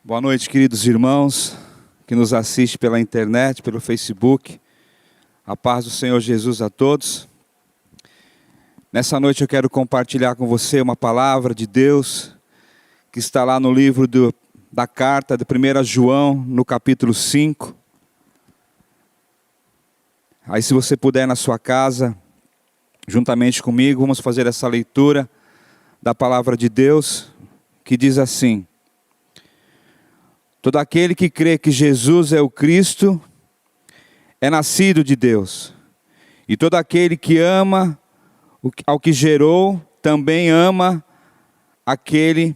Boa noite, queridos irmãos que nos assistem pela internet, pelo Facebook. A paz do Senhor Jesus a todos. Nessa noite eu quero compartilhar com você uma palavra de Deus que está lá no livro da carta de 1 João, no capítulo 5. Aí, se você puder, na sua casa, juntamente comigo, vamos fazer essa leitura da palavra de Deus, que diz assim: todo aquele que crê que Jesus é o Cristo é nascido de Deus. E todo aquele que ama ao que gerou, também ama aquele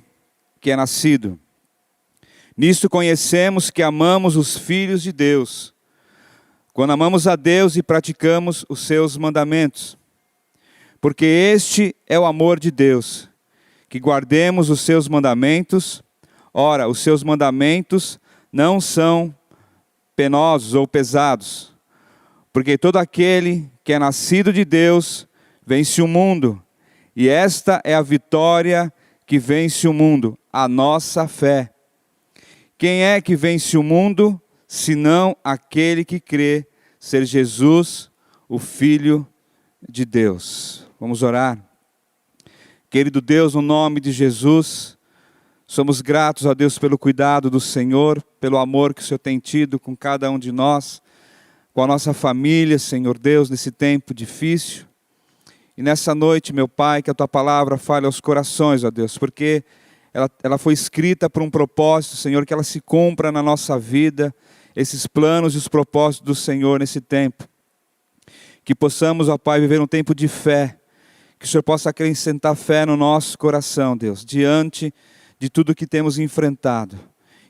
que é nascido. Nisto conhecemos que amamos os filhos de Deus, quando amamos a Deus e praticamos os seus mandamentos. Porque este é o amor de Deus, que guardemos os seus mandamentos. Ora, os seus mandamentos não são penosos ou pesados, porque todo aquele que é nascido de Deus vence o mundo, e esta é a vitória que vence o mundo, a nossa fé. Quem é que vence o mundo, senão aquele que crê ser Jesus, o Filho de Deus? Vamos orar. Querido Deus, no nome de Jesus, somos gratos a Deus pelo cuidado do Senhor, pelo amor que o Senhor tem tido com cada um de nós, com a nossa família, Senhor Deus, nesse tempo difícil. E nessa noite, meu Pai, que a Tua palavra fale aos corações, ó Deus, porque ela foi escrita por um propósito, Senhor, que ela se cumpra na nossa vida, esses planos e os propósitos do Senhor nesse tempo. Que possamos, ó Pai, viver um tempo de fé, que o Senhor possa acrescentar fé no nosso coração, Deus, diante de tudo que temos enfrentado.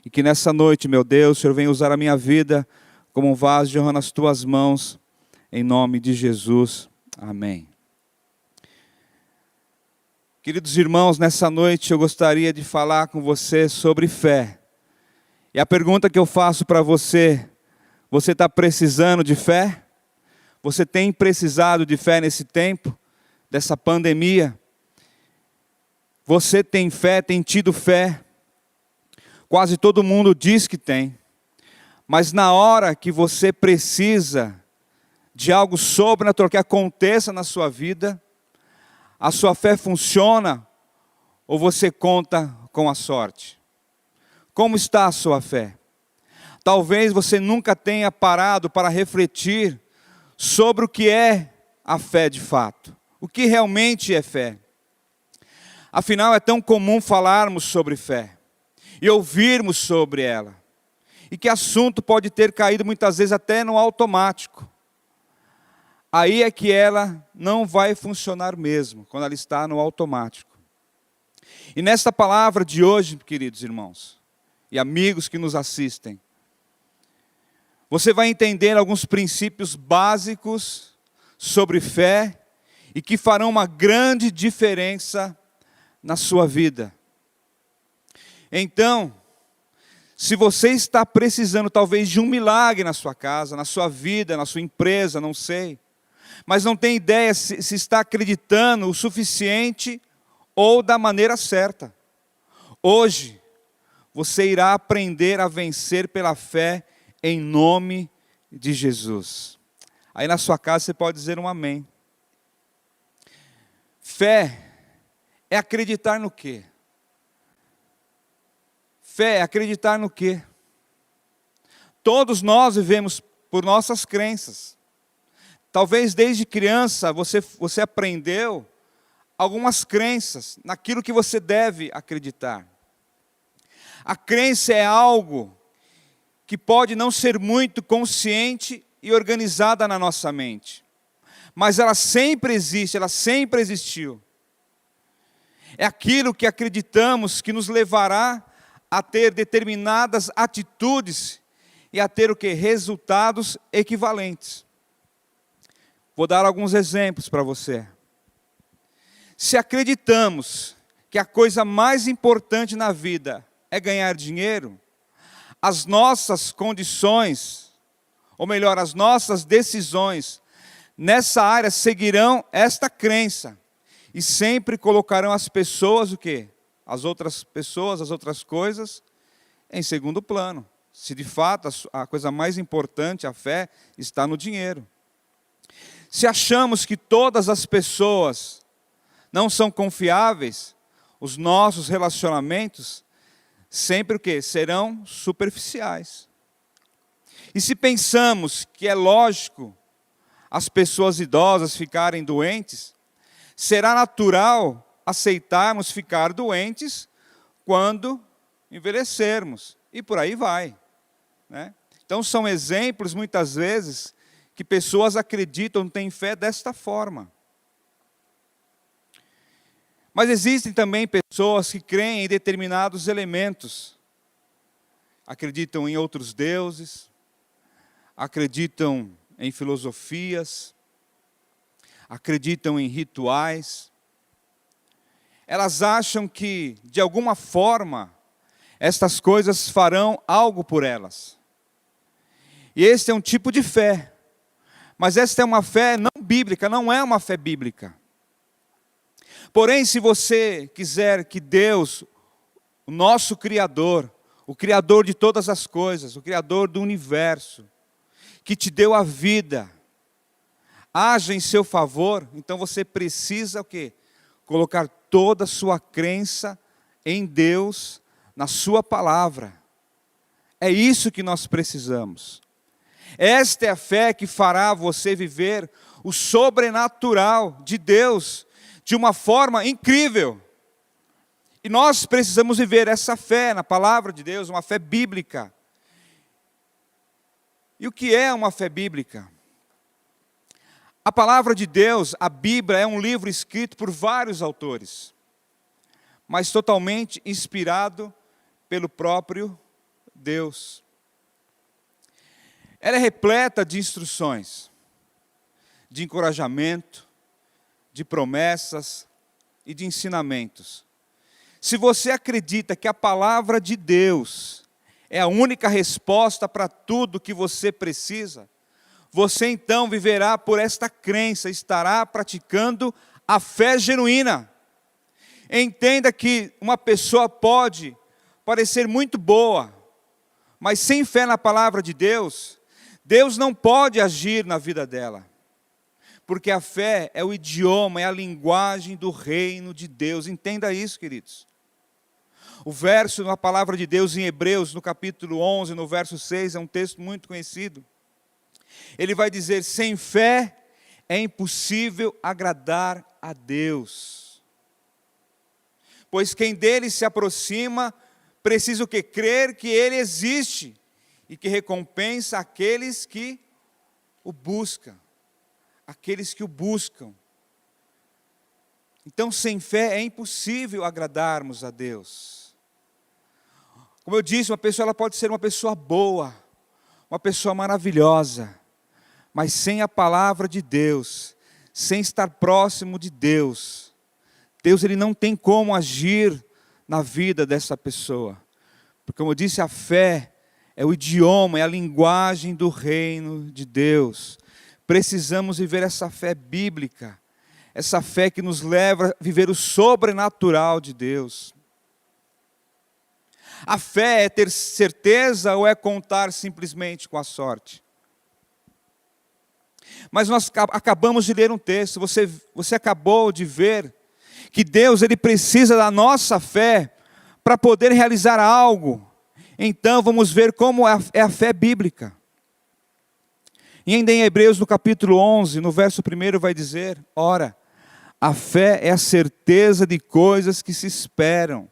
E que nessa noite, meu Deus, o Senhor venha usar a minha vida como um vaso de honra nas Tuas mãos, em nome de Jesus. Amém. Queridos irmãos, nessa noite eu gostaria de falar com você sobre fé. E a pergunta que eu faço para você: você está precisando de fé? Você tem precisado de fé nesse tempo, dessa pandemia? Você tem fé, tem tido fé? Quase todo mundo diz que tem. Mas na hora que você precisa de algo sobrenatural que aconteça na sua vida, a sua fé funciona ou você conta com a sorte? Como está a sua fé? Talvez você nunca tenha parado para refletir sobre o que é a fé de fato. O que realmente é fé? Afinal, é tão comum falarmos sobre fé e ouvirmos sobre ela. E que assunto pode ter caído muitas vezes até no automático. Aí é que ela não vai funcionar mesmo, quando ela está no automático. E nesta palavra de hoje, queridos irmãos e amigos que nos assistem, você vai entender alguns princípios básicos sobre fé e que farão uma grande diferença na sua vida. Então, se você está precisando talvez de um milagre na sua casa, na sua vida, na sua empresa, não sei, mas não tem ideia se está acreditando o suficiente ou da maneira certa, hoje você irá aprender a vencer pela fé em nome de Jesus. Aí na sua casa você pode dizer um amém. Fé é acreditar no quê? Fé é acreditar no quê? Todos nós vivemos por nossas crenças. Talvez desde criança você aprendeu algumas crenças naquilo que você deve acreditar. A crença é algo que pode não ser muito consciente e organizada na nossa mente, mas ela sempre existe, ela sempre existiu. É aquilo que acreditamos que nos levará a ter determinadas atitudes e a ter o quê? Resultados equivalentes. Vou dar alguns exemplos para você. Se acreditamos que a coisa mais importante na vida é ganhar dinheiro, as nossas condições, ou melhor, as nossas decisões nessa área seguirão esta crença e sempre colocarão as pessoas o quê? As outras pessoas, as outras coisas em segundo plano. Se de fato a coisa mais importante, a fé, está no dinheiro. Se achamos que todas as pessoas não são confiáveis, os nossos relacionamentos sempre o quê? Serão superficiais. E se pensamos que é lógico as pessoas idosas ficarem doentes, será natural aceitarmos ficar doentes quando envelhecermos. E por aí vai, né? Então são exemplos, muitas vezes, que pessoas acreditam, têm fé desta forma. Mas existem também pessoas que creem em determinados elementos. Acreditam em outros deuses, acreditam em filosofias, acreditam em rituais. Elas acham que, de alguma forma, estas coisas farão algo por elas. E este é um tipo de fé. Mas esta é uma fé não bíblica, não é uma fé bíblica. Porém, se você quiser que Deus, o nosso Criador, o Criador de todas as coisas, o Criador do universo, que te deu a vida, haja em seu favor, então você precisa o quê? Colocar toda a sua crença em Deus, na sua palavra. É isso que nós precisamos. Esta é a fé que fará você viver o sobrenatural de Deus de uma forma incrível. E nós precisamos viver essa fé na palavra de Deus, uma fé bíblica. E o que é uma fé bíblica? A palavra de Deus, a Bíblia, é um livro escrito por vários autores, mas totalmente inspirado pelo próprio Deus. Ela é repleta de instruções, de encorajamento, de promessas e de ensinamentos. Se você acredita que a palavra de Deus é a única resposta para tudo que você precisa, você então viverá por esta crença, estará praticando a fé genuína. Entenda que uma pessoa pode parecer muito boa, mas sem fé na palavra de Deus, Deus não pode agir na vida dela. Porque a fé é o idioma, é a linguagem do reino de Deus. Entenda isso, queridos. O verso na palavra de Deus em Hebreus, no capítulo 11, no verso 6, é um texto muito conhecido. Ele vai dizer, sem fé é impossível agradar a Deus. Pois quem dele se aproxima, precisa o quê? Crer que ele existe e que recompensa aqueles que o buscam. Aqueles que o buscam. Então, sem fé é impossível agradarmos a Deus. Como eu disse, uma pessoa ela pode ser uma pessoa boa, uma pessoa maravilhosa, mas sem a palavra de Deus, sem estar próximo de Deus, Deus ele não tem como agir na vida dessa pessoa. Porque, como eu disse, a fé é o idioma, é a linguagem do reino de Deus. Precisamos viver essa fé bíblica, essa fé que nos leva a viver o sobrenatural de Deus. A fé é ter certeza ou é contar simplesmente com a sorte? Mas nós acabamos de ler um texto, você acabou de ver que Deus ele precisa da nossa fé para poder realizar algo. Então vamos ver como é a fé bíblica. E ainda em Hebreus, no capítulo 11, no verso 1, vai dizer, ora, a fé é a certeza de coisas que se esperam,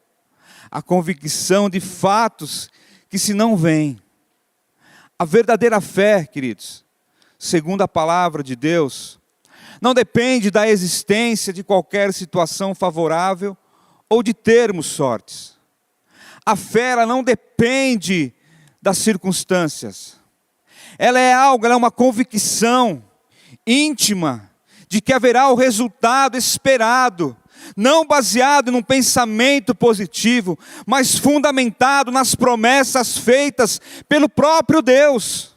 a convicção de fatos que se não veem. A verdadeira fé, queridos, segundo a palavra de Deus, não depende da existência de qualquer situação favorável ou de termos sortes. A fé ela não depende das circunstâncias. Ela é uma convicção íntima de que haverá o resultado esperado, não baseado num pensamento positivo, mas fundamentado nas promessas feitas pelo próprio Deus.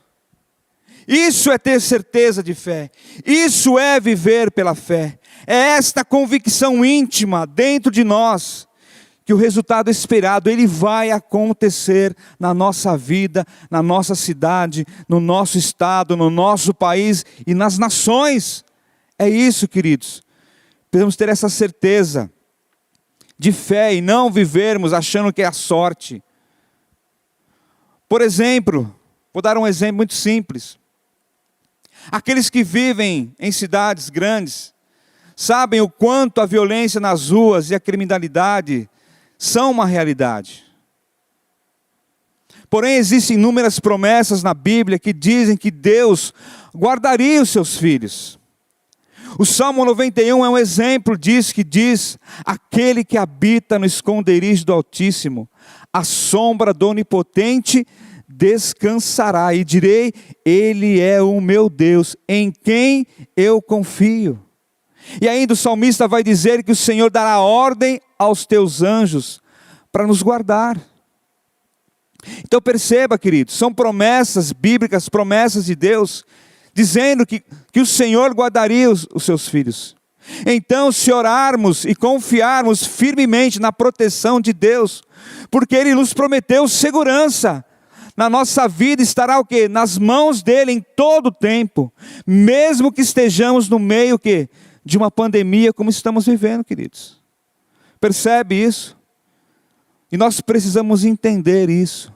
Isso é ter certeza de fé, isso é viver pela fé, é esta convicção íntima dentro de nós, que o resultado esperado, ele vai acontecer na nossa vida, na nossa cidade, no nosso estado, no nosso país e nas nações. É isso, queridos. Precisamos ter essa certeza de fé e não vivermos achando que é a sorte. Por exemplo, vou dar um exemplo muito simples. Aqueles que vivem em cidades grandes, sabem o quanto a violência nas ruas e a criminalidade são uma realidade. Porém, existem inúmeras promessas na Bíblia que dizem que Deus guardaria os seus filhos. O Salmo 91 é um exemplo disso, que diz: aquele que habita no esconderijo do Altíssimo, à sombra do Onipotente descansará, e direi, Ele é o meu Deus, em quem eu confio. E ainda o salmista vai dizer que o Senhor dará ordem aos teus anjos para nos guardar. Então perceba, queridos, são promessas bíblicas, promessas de Deus, dizendo que o Senhor guardaria os seus filhos. Então, se orarmos e confiarmos firmemente na proteção de Deus, porque Ele nos prometeu segurança, na nossa vida estará o quê? Nas mãos dEle em todo o tempo, mesmo que estejamos no meio o quê? De uma pandemia como estamos vivendo, queridos. Percebe isso? E nós precisamos entender isso.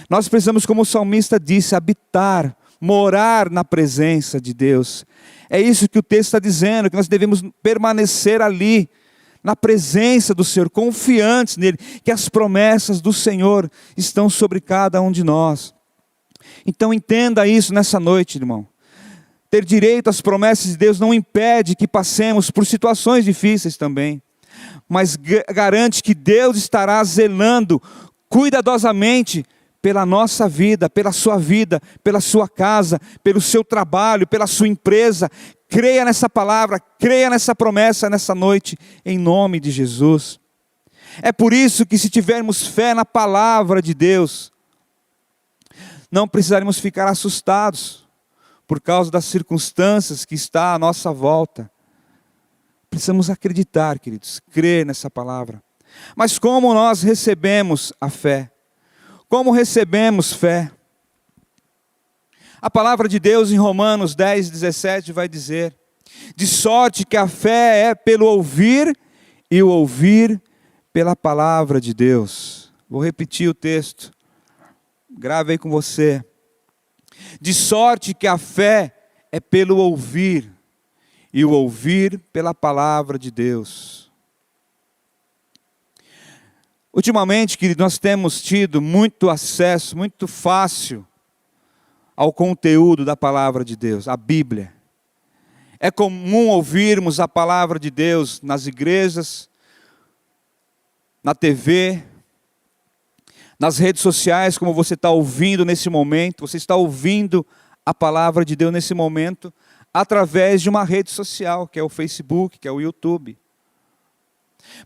Nós precisamos, como o salmista disse, habitar, morar na presença de Deus. É isso que o texto está dizendo, que nós devemos permanecer ali, na presença do Senhor, confiantes nele, que as promessas do Senhor estão sobre cada um de nós. Então entenda isso nessa noite, irmão. Ter direito às promessas de Deus não impede que passemos por situações difíceis também, mas garante que Deus estará zelando cuidadosamente pela nossa vida, pela sua casa, pelo seu trabalho, pela sua empresa. Creia nessa palavra, creia nessa promessa nessa noite, em nome de Jesus. É por isso que, se tivermos fé na palavra de Deus, não precisaremos ficar assustados por causa das circunstâncias que está à nossa volta. Precisamos acreditar, queridos, crer nessa palavra. Mas como nós recebemos a fé? Como recebemos fé? A palavra de Deus em Romanos 10, 17 vai dizer: de sorte que a fé é pelo ouvir, e o ouvir pela palavra de Deus. Vou repetir o texto, grave aí com você. De sorte que a fé é pelo ouvir, e o ouvir pela palavra de Deus. Ultimamente, querido, nós temos tido muito acesso, muito fácil, ao conteúdo da palavra de Deus, a Bíblia. É comum ouvirmos a palavra de Deus nas igrejas, na TV, nas redes sociais, como você está ouvindo nesse momento. Você está ouvindo a palavra de Deus nesse momento, através de uma rede social, que é o Facebook, que é o YouTube.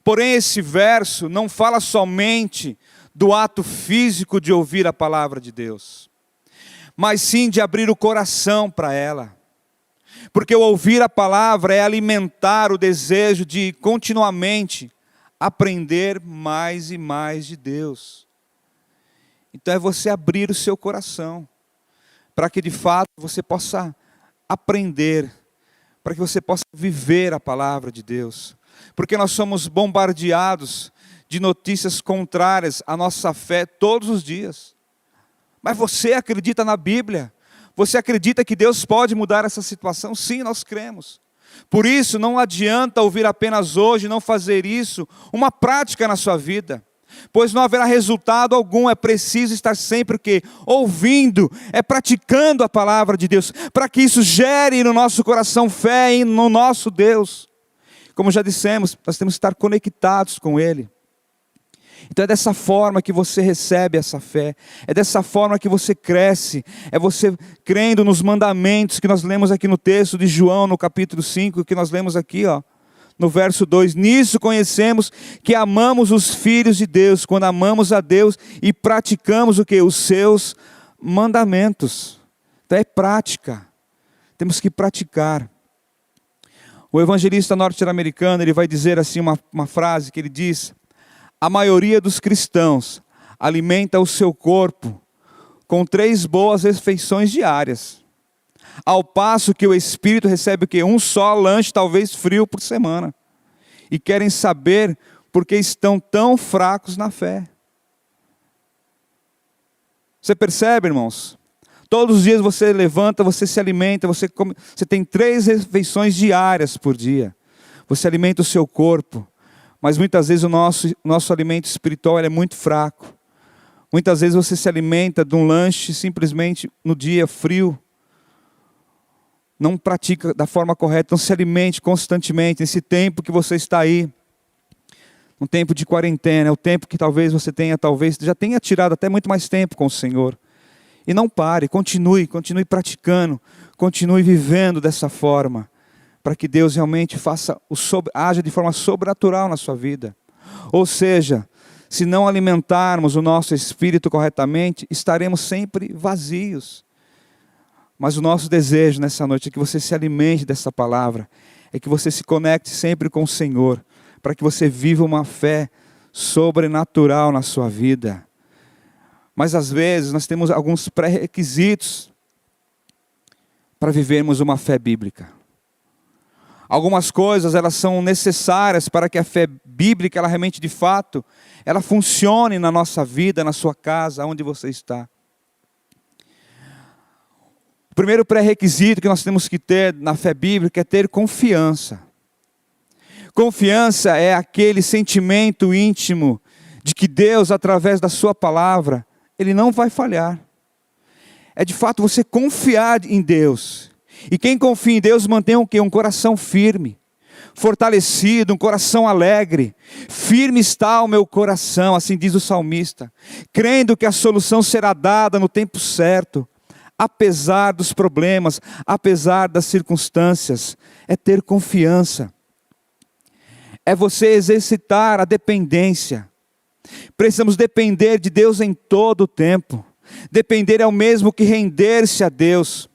Porém, esse verso não fala somente do ato físico de ouvir a palavra de Deus, mas sim de abrir o coração para ela. Porque o ouvir a palavra é alimentar o desejo de continuamente aprender mais e mais de Deus. Então é você abrir o seu coração, para que de fato você possa aprender, para que você possa viver a palavra de Deus. Porque nós somos bombardeados de notícias contrárias à nossa fé todos os dias. Mas você acredita na Bíblia? Você acredita que Deus pode mudar essa situação? Sim, nós cremos. Por isso, não adianta ouvir apenas hoje, não fazer isso uma prática na sua vida, pois não haverá resultado algum. É preciso estar sempre o quê? Ouvindo, praticando a palavra de Deus, para que isso gere no nosso coração fé no nosso Deus. Como já dissemos, nós temos que estar conectados com Ele. Então é dessa forma que você recebe essa fé, é dessa forma que você cresce, é você crendo nos mandamentos que nós lemos aqui no texto de João, no capítulo 5, que nós lemos aqui, no verso 2. Nisso conhecemos que amamos os filhos de Deus, quando amamos a Deus e praticamos o quê? Os seus mandamentos. Então é prática, temos que praticar. O evangelista norte-americano, ele vai dizer assim uma frase que ele diz: A maioria dos cristãos alimenta o seu corpo com 3 boas refeições diárias, ao passo que o espírito recebe o quê? Um só lanche, talvez frio, por semana. E querem saber por que estão tão fracos na fé. Você percebe, irmãos? Todos os dias você levanta, você se alimenta, você tem 3 refeições diárias por dia. Você alimenta o seu corpo, mas muitas vezes o nosso alimento espiritual é muito fraco. Muitas vezes você se alimenta de um lanche simplesmente no dia frio. Não pratica da forma correta, não se alimente constantemente. Nesse tempo que você está aí, um tempo de quarentena, é o tempo que talvez já tenha tirado até muito mais tempo com o Senhor. E não pare, continue praticando, continue vivendo dessa forma, para que Deus realmente haja de forma sobrenatural na sua vida. Ou seja, se não alimentarmos o nosso espírito corretamente, estaremos sempre vazios. Mas o nosso desejo nessa noite é que você se alimente dessa palavra, é que você se conecte sempre com o Senhor, para que você viva uma fé sobrenatural na sua vida. Mas às vezes nós temos alguns pré-requisitos para vivermos uma fé bíblica. Algumas coisas elas são necessárias para que a fé bíblica, ela realmente de fato, ela funcione na nossa vida, na sua casa, onde você está. O primeiro pré-requisito que nós temos que ter na fé bíblica é ter confiança. Confiança é aquele sentimento íntimo de que Deus, através da sua palavra, Ele não vai falhar. É de fato você confiar em Deus. E quem confia em Deus mantém o quê? Um coração firme, fortalecido, um coração alegre. Firme está o meu coração, assim diz o salmista, crendo que a solução será dada no tempo certo, apesar dos problemas, apesar das circunstâncias. É ter confiança. É você exercitar a dependência. Precisamos depender de Deus em todo o tempo. Depender é o mesmo que render-se a Deus.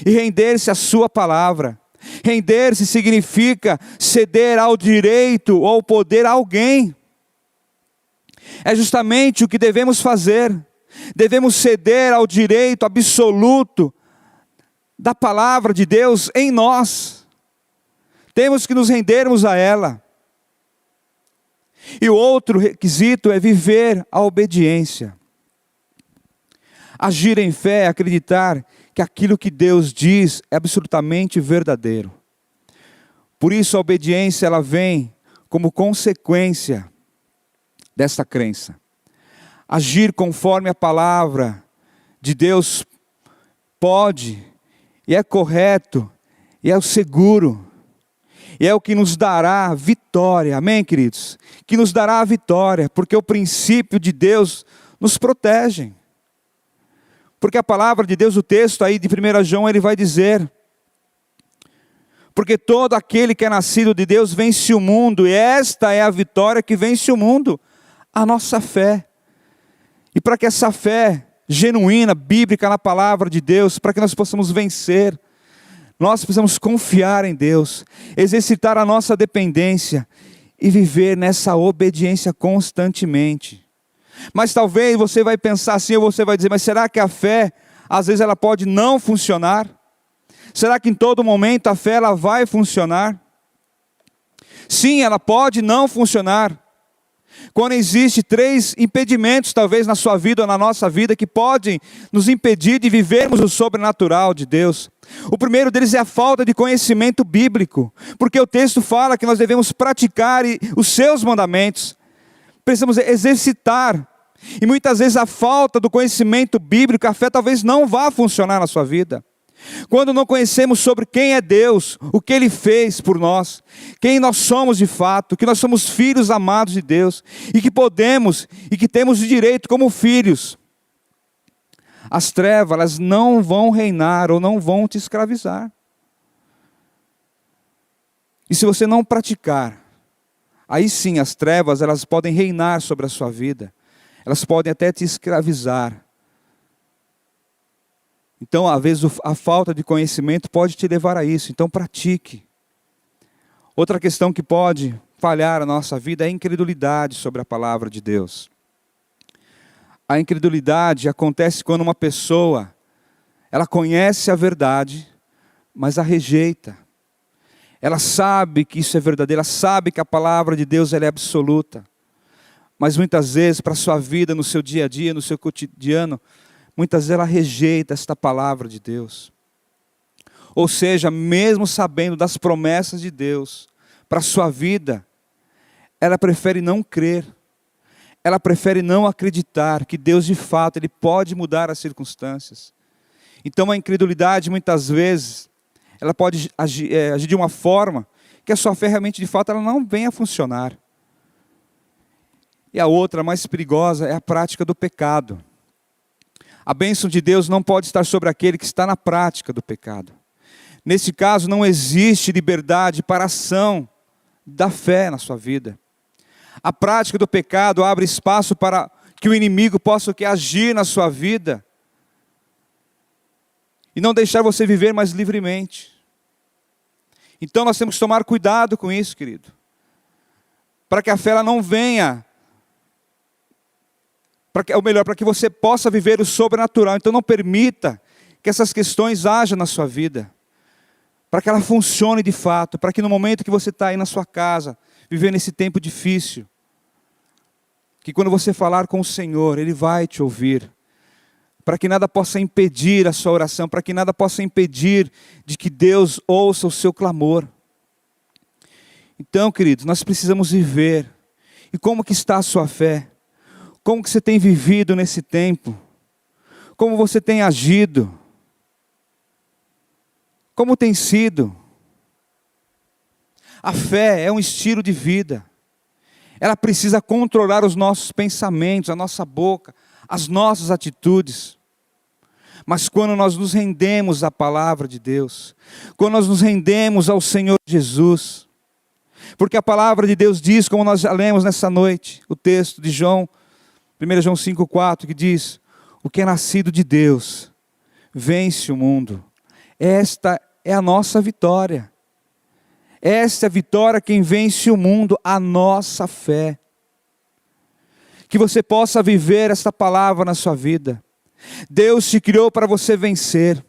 E render-se à sua palavra. Render-se significa ceder ao direito ou ao poder a alguém. É justamente o que devemos fazer. Devemos ceder ao direito absoluto da palavra de Deus em nós. Temos que nos rendermos a ela. E o outro requisito é viver a obediência. Agir em fé é acreditar que aquilo que Deus diz é absolutamente verdadeiro. Por isso a obediência ela vem como consequência dessa crença. Agir conforme a palavra de Deus pode, e é correto, e é o seguro. E é o que nos dará vitória, amém, queridos? Que nos dará a vitória, porque o princípio de Deus nos protege. Porque a palavra de Deus, o texto aí de 1 João, ele vai dizer: porque todo aquele que é nascido de Deus vence o mundo, e esta é a vitória que vence o mundo, a nossa fé. E para que essa fé genuína, bíblica na palavra de Deus, para que nós possamos vencer, nós precisamos confiar em Deus, exercitar a nossa dependência e viver nessa obediência constantemente. Mas talvez você vai pensar assim, ou você vai dizer, mas será que a fé, às vezes ela pode não funcionar? Será que em todo momento a fé ela vai funcionar? Sim, ela pode não funcionar. Quando existe 3 impedimentos talvez na sua vida ou na nossa vida que podem nos impedir de vivermos o sobrenatural de Deus. O primeiro deles é a falta de conhecimento bíblico, porque o texto fala que nós devemos praticar os seus mandamentos. Precisamos exercitar. E muitas vezes a falta do conhecimento bíblico, a fé talvez não vá funcionar na sua vida. Quando não conhecemos sobre quem é Deus, o que Ele fez por nós, quem nós somos de fato, que nós somos filhos amados de Deus, e que podemos, e que temos o direito como filhos, as trevas elas não vão reinar ou não vão te escravizar. E se você não praticar, aí sim as trevas elas podem reinar sobre a sua vida, elas podem até te escravizar. Então, às vezes, a falta de conhecimento pode te levar a isso. Então, pratique. Outra questão que pode falhar a nossa vida é a incredulidade sobre a palavra de Deus. A incredulidade acontece quando uma pessoa, ela conhece a verdade, mas a rejeita. Ela sabe que isso é verdadeiro, ela sabe que a palavra de Deus ela é absoluta. Mas muitas vezes, para a sua vida, no seu dia a dia, no seu cotidiano, muitas vezes ela rejeita esta palavra de Deus. Ou seja, mesmo sabendo das promessas de Deus para a sua vida, ela prefere não crer. Ela prefere não acreditar que Deus de fato ele pode mudar as circunstâncias. Então a incredulidade muitas vezes, ela pode agir de uma forma que a sua fé realmente de fato ela não venha a funcionar. E a outra, mais perigosa, é a prática do pecado. A bênção de Deus não pode estar sobre aquele que está na prática do pecado. Nesse caso, não existe liberdade para a ação da fé na sua vida. A prática do pecado abre espaço para que o inimigo possa agir na sua vida e não deixar você viver mais livremente. Então nós temos que tomar cuidado com isso, querido. Para que a fé ela não venha, para que você possa viver o sobrenatural. Então não permita que essas questões hajam na sua vida. Para que ela funcione de fato, para que no momento que você está aí na sua casa, vivendo esse tempo difícil, que quando você falar com o Senhor, Ele vai te ouvir. Para que nada possa impedir a sua oração, para que nada possa impedir de que Deus ouça o seu clamor. Então, queridos, nós precisamos viver. E como que está a sua fé? Como que você tem vivido nesse tempo? Como você tem agido? Como tem sido? A fé é um estilo de vida. Ela precisa controlar os nossos pensamentos, a nossa boca, as nossas atitudes. Mas quando nós nos rendemos à palavra de Deus, quando nós nos rendemos ao Senhor Jesus, porque a palavra de Deus diz, como nós já lemos nessa noite, o texto de João, 1 João 5,4, que diz: o que é nascido de Deus, vence o mundo. Esta é a nossa vitória. Esta é a vitória quem vence o mundo, a nossa fé. Que você possa viver esta palavra na sua vida. Deus te criou para você vencer.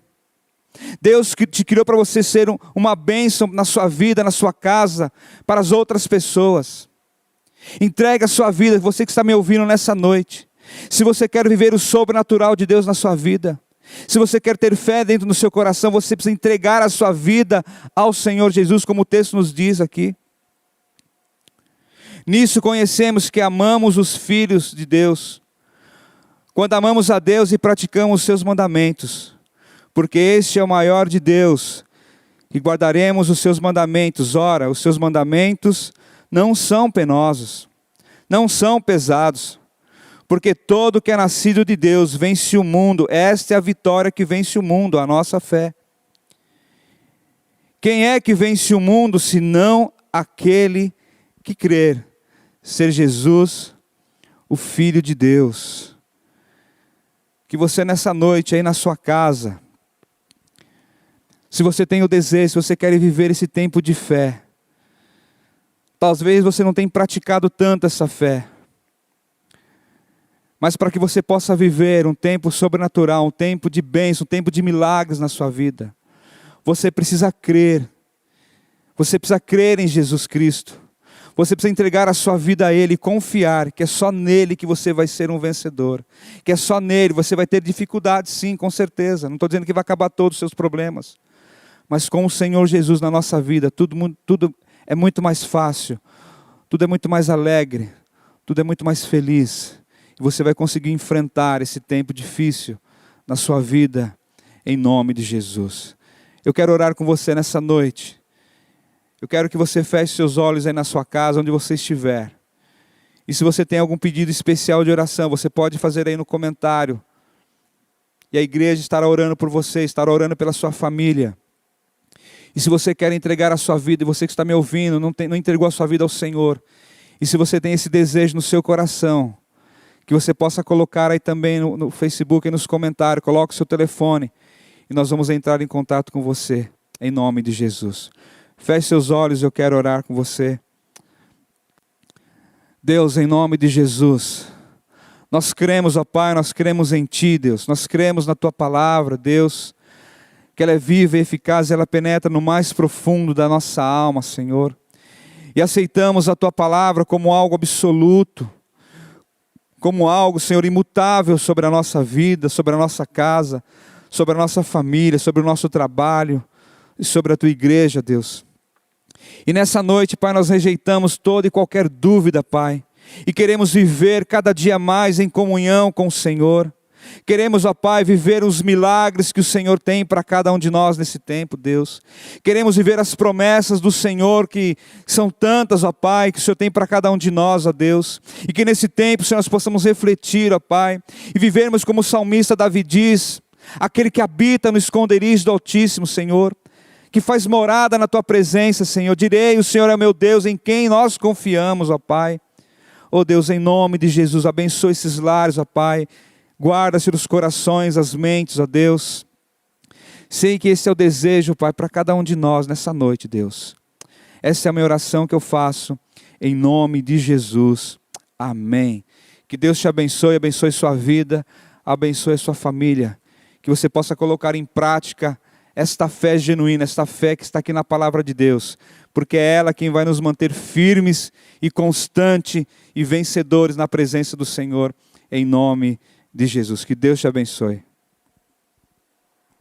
Deus te criou para você ser uma bênção na sua vida, na sua casa, para as outras pessoas. Entregue a sua vida, você que está me ouvindo nessa noite. Se você quer viver o sobrenatural de Deus na sua vida, se você quer ter fé dentro do seu coração, você precisa entregar a sua vida ao Senhor Jesus, como o texto nos diz aqui. Nisso conhecemos que amamos os filhos de Deus, quando amamos a Deus e praticamos os seus mandamentos, porque este é o maior de Deus, e guardaremos os seus mandamentos. Ora, os seus mandamentos não são penosos, não são pesados, porque todo que é nascido de Deus vence o mundo. Esta é a vitória que vence o mundo, a nossa fé. Quem é que vence o mundo, senão aquele que crer ser Jesus, o Filho de Deus? Que você nessa noite, aí na sua casa, se você tem o desejo, se você quer viver esse tempo de fé, talvez você não tenha praticado tanto essa fé, mas para que você possa viver um tempo sobrenatural, um tempo de bênção, um tempo de milagres na sua vida, você precisa crer. Você precisa crer em Jesus Cristo. Você precisa entregar a sua vida a Ele e confiar que é só nele que você vai ser um vencedor. Que é só nele, você vai ter dificuldades sim, com certeza. Não estou dizendo que vai acabar todos os seus problemas. Mas com o Senhor Jesus na nossa vida, tudo é muito mais fácil. Tudo é muito mais alegre. Tudo é muito mais feliz. E você vai conseguir enfrentar esse tempo difícil na sua vida, em nome de Jesus. Eu quero orar com você nessa noite. Eu quero que você feche seus olhos aí na sua casa, onde você estiver. E se você tem algum pedido especial de oração, você pode fazer aí no comentário. E a igreja estará orando por você, estará orando pela sua família. E se você quer entregar a sua vida, e você que está me ouvindo, não entregou a sua vida ao Senhor. E se você tem esse desejo no seu coração, que você possa colocar aí também no Facebook e nos comentários, coloque o seu telefone. E nós vamos entrar em contato com você, em nome de Jesus. Feche seus olhos, eu quero orar com você. Deus, em nome de Jesus, nós cremos, ó Pai, nós cremos em Ti, Deus. Nós cremos na Tua palavra, Deus, que ela é viva e eficaz, ela penetra no mais profundo da nossa alma, Senhor. E aceitamos a Tua palavra como algo absoluto, como algo, Senhor, imutável sobre a nossa vida, sobre a nossa casa, sobre a nossa família, sobre o nosso trabalho e sobre a Tua igreja, Deus. E nessa noite, Pai, nós rejeitamos toda e qualquer dúvida, Pai, e queremos viver cada dia mais em comunhão com o Senhor. Queremos, ó Pai, viver os milagres que o Senhor tem para cada um de nós nesse tempo, Deus. Queremos viver as promessas do Senhor, que são tantas, ó Pai, que o Senhor tem para cada um de nós, ó Deus. E que nesse tempo, Senhor, nós possamos refletir, ó Pai, e vivermos como o salmista Davi diz, aquele que habita no esconderijo do Altíssimo, Senhor, que faz morada na Tua presença, Senhor. Direi, o Senhor é meu Deus, em quem nós confiamos, ó Pai. Ó Deus, em nome de Jesus, abençoe esses lares, ó Pai. Guarda-se os corações, as mentes, ó Deus. Sei que esse é o desejo, Pai, para cada um de nós nessa noite, Deus. Essa é a minha oração que eu faço, em nome de Jesus. Amém. Que Deus te abençoe, abençoe sua vida, abençoe sua família. Que você possa colocar em prática esta fé genuína, esta fé que está aqui na palavra de Deus, porque é ela quem vai nos manter firmes e constantes e vencedores na presença do Senhor, em nome de Jesus. Que Deus te abençoe.